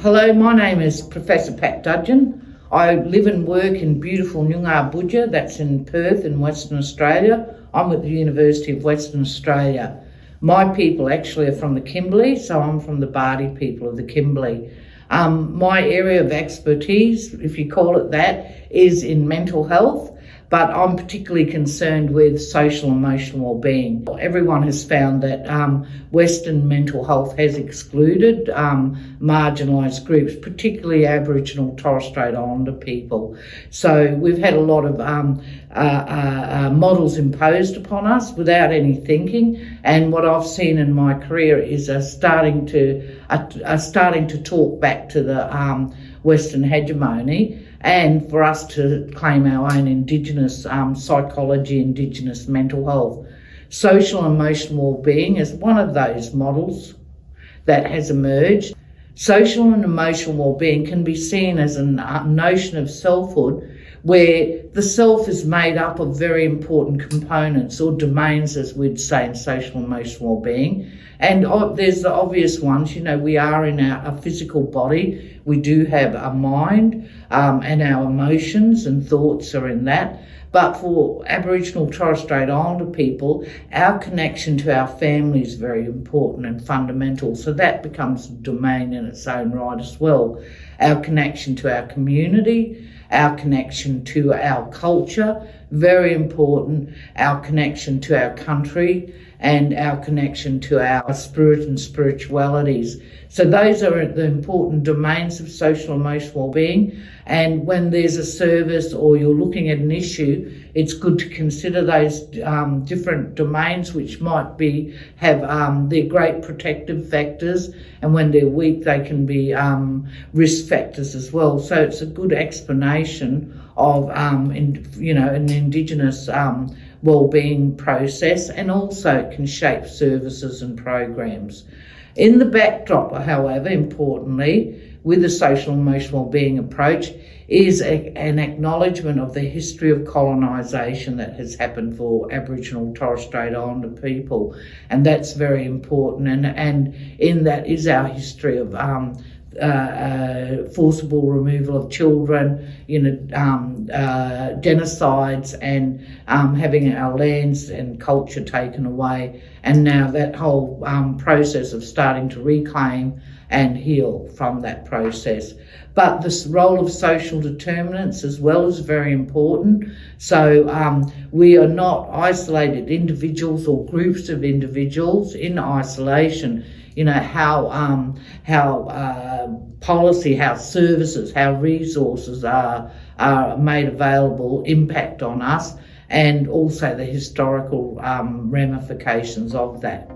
Hello, my name is Professor Pat Dudgeon. I live and work in beautiful Noongar, that's in Perth in Western Australia. I'm at the University of Western Australia. My people actually are from the Kimberley, so I'm from the Bardi people of the Kimberley. My area of expertise, if you call it that, is in mental health, but I'm particularly concerned with social and emotional wellbeing. Everyone has found that Western mental health has excluded marginalised groups, particularly Aboriginal Torres Strait Islander people. So we've had a lot of models imposed upon us without any thinking, and what I've seen in my career is starting to talk back to the Western hegemony, and for us to claim our own Indigenous psychology, Indigenous mental health. Social and emotional wellbeing is one of those models that has emerged. Social and emotional wellbeing can be seen as a notion of selfhood, where the self is made up of very important components or domains, as we'd say in social and emotional wellbeing. And there's the obvious ones, we are in our physical body, we do have a mind, and our emotions and thoughts are in that. But for Aboriginal Torres Strait Islander people, our connection to our family is very important and fundamental. So that becomes a domain in its own right as well. Our connection to our community, our connection to our culture, very important, our connection to our country, and our connection to our spirit and spiritualities. So those are the important domains of social and emotional wellbeing. And when there's a service or you're looking at an issue, it's good to consider those different domains, which might have their great protective factors, and when they're weak, they can be risk factors as well. So it's a good explanation of an Indigenous wellbeing process, and also can shape services and programs. In the backdrop, however, importantly, with the social and emotional wellbeing approach is an acknowledgement of the history of colonisation that has happened for Aboriginal Torres Strait Islander people, and that's very important. And in that is our history of forcible removal of children, genocides, and having our lands and culture taken away, and now that whole process of starting to reclaim and heal from that process. But this role of social determinants as well is very important. So we are not isolated individuals or groups of individuals in isolation. How policy, how services, how resources are made available impact on us, and also the historical ramifications of that.